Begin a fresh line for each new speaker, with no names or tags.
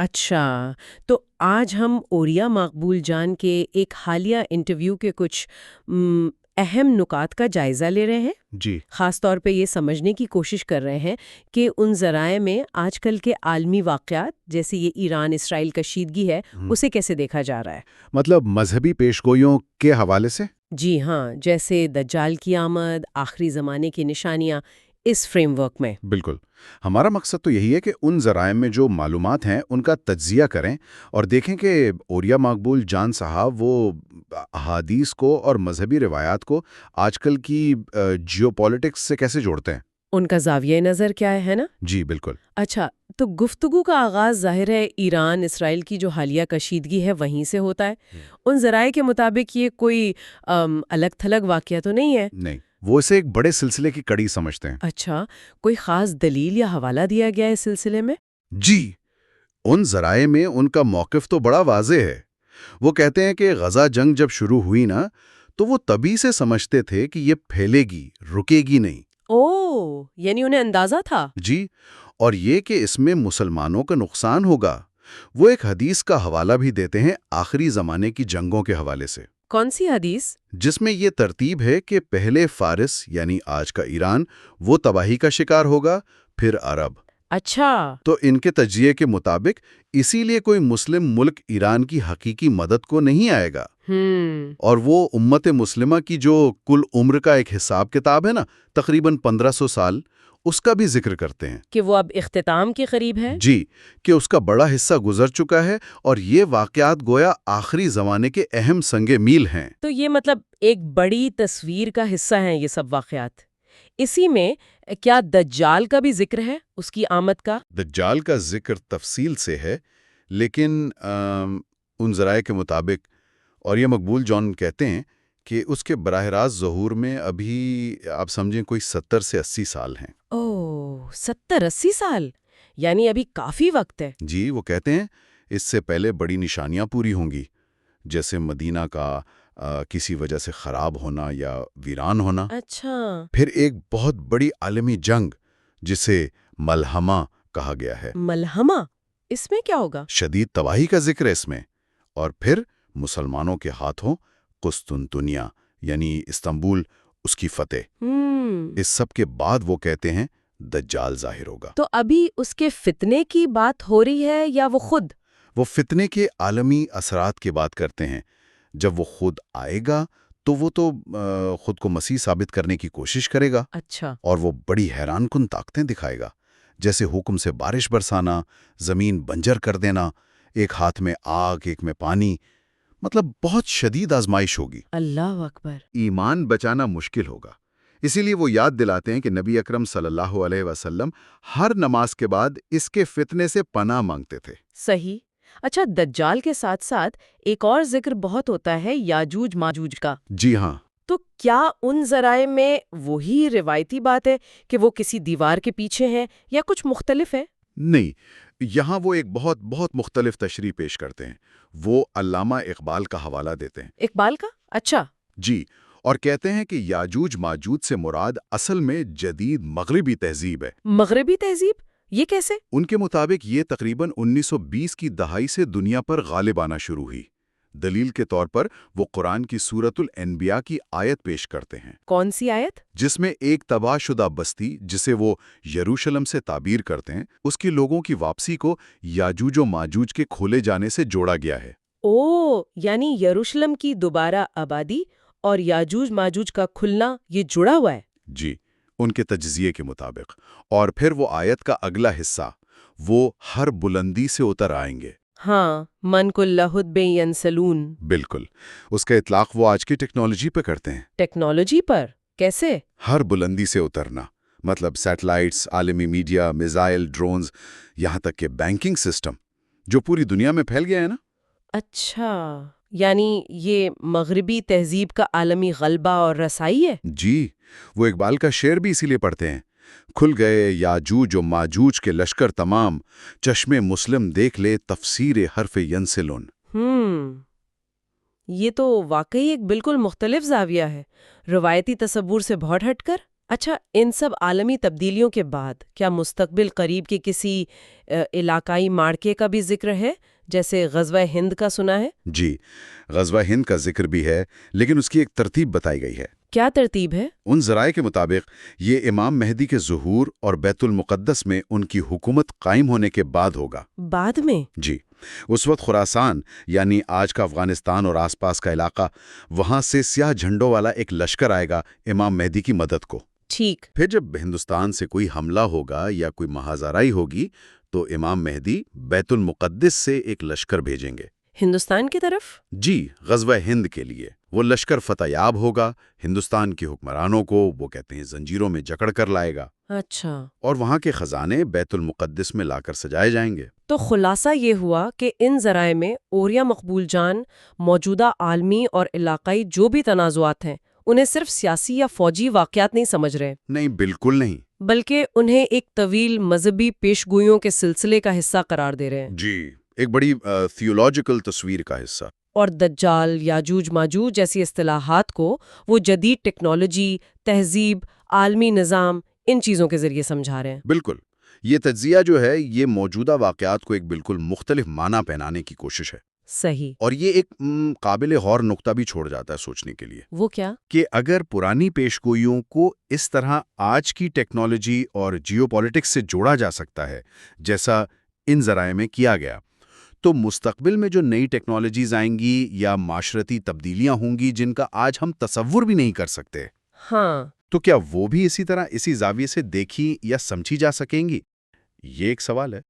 اچھا، تو آج ہم اوریا مقبول جان کے ایک حالیہ انٹرویو کے کچھ اہم نکات کا جائزہ لے رہے ہیں۔
جی
خاص طور پہ یہ سمجھنے کی کوشش کر رہے ہیں کہ ان ذرائع میں آج کل کے عالمی واقعات جیسے یہ ایران اسرائیل کشیدگی ہے اسے کیسے دیکھا جا رہا ہے۔
مطلب مذہبی پیشگوئیوں کے حوالے سے؟
جی ہاں، جیسے دجال کی آمد، آخری زمانے کی نشانیاں، اس فریم ورک میں۔
بالکل، ہمارا مقصد تو یہی ہے کہ ان ذرائع میں جو معلومات ہیں ان کا تجزیہ کریں اور دیکھیں کہ اوریا مقبول جان صاحب وہ احادیث کو اور مذہبی روایات کو آج کل کی جیو پالیٹکس سے کیسے جوڑتے ہیں۔
ان کا زاویہ نظر کیا ہے نا؟
جی بالکل۔
اچھا، تو گفتگو کا آغاز ظاہر ہے ایران اسرائیل کی جو حالیہ کشیدگی ہے وہیں سے ہوتا ہے۔ ان ذرائع کے مطابق یہ کوئی الگ تھلگ واقعہ تو نہیں ہے؟
نہیں، وہ اسے ایک بڑے سلسلے کی کڑی سمجھتے ہیں۔
اچھا، کوئی خاص دلیل یا حوالہ دیا گیا ہے اس سلسلے میں؟
جی، ان ذرائع میں ان کا موقف تو بڑا واضح ہے۔ وہ کہتے ہیں کہ غزہ جنگ جب شروع ہوئی نا تو وہ تبھی سے سمجھتے تھے کہ یہ پھیلے گی، رکے گی نہیں۔
اوہ، یعنی انہیں اندازہ تھا؟
جی، اور یہ کہ اس میں مسلمانوں کا نقصان ہوگا۔ وہ ایک حدیث کا حوالہ بھی دیتے ہیں آخری زمانے کی جنگوں کے حوالے سے،
کون سی حدیث؟
جس میں یہ ترتیب ہے کہ پہلے فارس یعنی آج کا ایران وہ تباہی کا شکار ہوگا، پھر عرب۔
اچھا،
تو ان کے تجزیے کے مطابق اسی لیے کوئی مسلم ملک ایران کی حقیقی مدد کو نہیں آئے گا۔ اور وہ امت مسلمہ کی جو کل عمر کا ایک حساب کتاب ہے نا، تقریباً 1500 سال، اس کا بھی ذکر کرتے ہیں
کہ وہ اب اختتام کے قریب ہے؟
جی، کہ اس کا بڑا حصہ گزر چکا ہے اور یہ واقعات گویا آخری زمانے کے اہم سنگ میل ہیں۔
تو یہ مطلب ایک بڑی تصویر کا حصہ ہیں یہ سب واقعات۔ اسی میں کیا دجال کا بھی ذکر ہے، اس کی آمد کا؟
دجال کا ذکر تفصیل سے ہے، لیکن ان ذرائع کے مطابق اوریا مقبول جان کہتے ہیں کہ اس کے براہ راست ظہور میں ابھی آپ سمجھیں کوئی 70 سے 80 سال ہیں۔
اوہ، 70-80 سال، یعنی ابھی کافی وقت ہے۔
جی، وہ کہتے ہیں اس سے پہلے بڑی نشانیاں پوری ہوں گی، جیسے مدینہ کا کسی وجہ سے خراب ہونا یا ویران ہونا۔
اچھا،
پھر ایک بہت بڑی عالمی جنگ جسے ملحمہ کہا گیا ہے۔
ملحمہ، اس میں کیا ہوگا؟
شدید تباہی کا ذکر ہے اس میں۔ اور پھر مسلمانوں کے ہاتھوں قسطنطنیہ یعنی استنبول، اس کی فتح۔ اس سب کے بعد وہ کہتے ہیں دجال ظاہر ہوگا۔
تو ابھی اس کے فتنے کی بات ہو رہی ہے یا وہ خود؟
وہ فتنے کے عالمی اثرات کی بات کرتے ہیں۔ جب وہ خود آئے گا تو وہ تو خود کو مسیح ثابت کرنے کی کوشش کرے گا۔
اچھا،
اور وہ بڑی حیران کن طاقتیں دکھائے گا، جیسے حکم سے بارش برسانا، زمین بنجر کر دینا، ایک ہاتھ میں آگ ایک میں پانی، مطلب بہت شدید آزمائش ہوگی۔
اللہ اکبر۔
ایمان بچانا مشکل ہوگا۔ اسی لیے وہ یاد دلاتے ہیں کہ نبی اکرم صلی اللہ علیہ وسلم ہر نماز کے بعد اس کے فتنے سے پناہ مانگتے تھے۔
صحیح۔ اچھا، دجال کے ساتھ ساتھ ایک اور ذکر بہت ہوتا ہے یاجوج ماجوج کا۔
جی ہاں،
تو کیا ان ذرائع میں وہی روایتی بات ہے کہ وہ کسی دیوار کے پیچھے ہیں یا کچھ مختلف ہے؟
نہیں، یہاں وہ ایک بہت مختلف تشریح پیش کرتے ہیں۔ وہ علامہ اقبال کا حوالہ دیتے ہیں۔
اقبال کا؟ اچھا،
جی، اور کہتے ہیں کہ یاجوج ماجوج سے مراد اصل میں جدید مغربی تہذیب ہے۔
مغربی تہذیب؟ یہ کیسے؟
ان کے مطابق یہ تقریباً 1920 کی دہائی سے دنیا پر غالب آنا شروع ہوئی۔ دلیل کے طور پر وہ قرآن کی سورۃ الانبیاء کی آیت پیش کرتے ہیں۔
کون سی آیت؟
جس میں ایک تباہ شدہ بستی جسے وہ یروشلم سے تعبیر کرتے ہیں، اس کے لوگوں کی واپسی کو یاجوج و ماجوج کے کھولے جانے سے جوڑا گیا ہے۔
اوہ، یعنی یروشلم کی دوبارہ آبادی اور یاجوج ماجوج کا کھلنا یہ جڑا ہوا ہے؟
جی، ان کے تجزیے کے مطابق۔ اور پھر وہ آیت کا اگلا حصہ، وہ ہر بلندی سے اتر آئیں گے۔
ہاں، من کلہد بے ینسلون۔
بالکل، اس کا اطلاق وہ آج کی ٹیکنالوجی پہ کرتے ہیں۔
ٹیکنالوجی پر؟ کیسے؟
ہر بلندی سے اترنا، مطلب سیٹلائٹس، عالمی میڈیا، میزائل، ڈرونز، یہاں تک کہ بینکنگ سسٹم جو پوری دنیا میں پھیل گیا ہے نا۔
اچھا، یعنی یہ مغربی تہذیب کا عالمی غلبہ اور رسائی ہے؟
جی، وہ اقبال کا شعر بھی اسی لیے پڑھتے ہیں۔ کھل گئے یاجوج و ماجوج کے لشکر تمام، چشمے مسلم دیکھ لے تفسیر حرف ینسلون۔
یہ تو واقعی ایک بالکل مختلف زاویہ ہے، روایتی تصور سے بہت ہٹ کر۔ اچھا، ان سب عالمی تبدیلیوں کے بعد کیا مستقبل قریب کے کسی علاقائی معرکے کا بھی ذکر ہے، جیسے غزوہ ہند کا سنا ہے؟
جی، غزوہ ہند کا ذکر بھی ہے، لیکن اس کی ایک ترتیب بتائی گئی ہے۔
کیا ترتیب ہے؟
ان ذرائع کے مطابق یہ امام مہدی کے ظہور اور بیت المقدس میں ان کی حکومت قائم ہونے کے بعد ہوگا۔
بعد میں؟
جی، اس وقت خراسان یعنی آج کا افغانستان اور آس پاس کا علاقہ، وہاں سے سیاہ جھنڈوں والا ایک لشکر آئے گا امام مہدی کی مدد کو۔
ٹھیک۔
پھر جب ہندوستان سے کوئی حملہ ہوگا یا کوئی محاذرائی ہوگی تو امام مہدی بیت المقدس سے ایک لشکر بھیجیں گے۔
ہندوستان کی طرف؟
جی، غزوہ ہند کے لیے وہ لشکر فتح یاب ہوگا، ہندوستان کے حکمرانوں کو وہ کہتے ہیں زنجیروں میں جکڑ کر لائے گا،
اچھا۔
اور وہاں کے خزانے بیت المقدس میں لا کر سجائے جائیں گے۔
تو خلاصہ یہ ہوا کہ ان ذرائع میں اوریہ مقبول جان موجودہ عالمی اور علاقائی جو بھی تنازعات ہیں انہیں صرف سیاسی یا فوجی واقعات نہیں سمجھ رہے،
نہیں، بالکل نہیں۔
بلکہ انہیں ایک طویل مذہبی پیشگوئیوں کے سلسلے کا حصہ قرار دے رہے ہیں۔
جی، ایک بڑی تھیولوجیکل تصویر کا حصہ۔
اور دجال، یاجوج ماجوج جیسی اصطلاحات کو وہ جدید ٹیکنالوجی، تہذیب، عالمی نظام، ان چیزوں کے ذریعے سمجھا رہے ہیں۔
بالکل، یہ تجزیہ جو ہے یہ موجودہ واقعات کو ایک بالکل مختلف معنی پہنانے کی کوشش ہے۔
صحیح۔
اور یہ ایک قابل غور نقطہ بھی چھوڑ جاتا ہے سوچنے کے لیے،
وہ کیا؟
کہ اگر پرانی پیشگوئیوں کو اس طرح آج کی ٹیکنالوجی اور جیو پالیٹکس سے جوڑا جا سکتا ہے جیسا ان ذرائع میں کیا گیا، تو مستقبل میں جو نئی ٹیکنالوجیز آئیں گی یا معاشرتی تبدیلیاں ہوں گی جن کا آج ہم تصور بھی نہیں کر سکتے،
ہاں،
تو کیا وہ بھی اسی طرح اسی زاویے سے دیکھی یا سمجھی جا سکیں گی؟ یہ ایک سوال ہے۔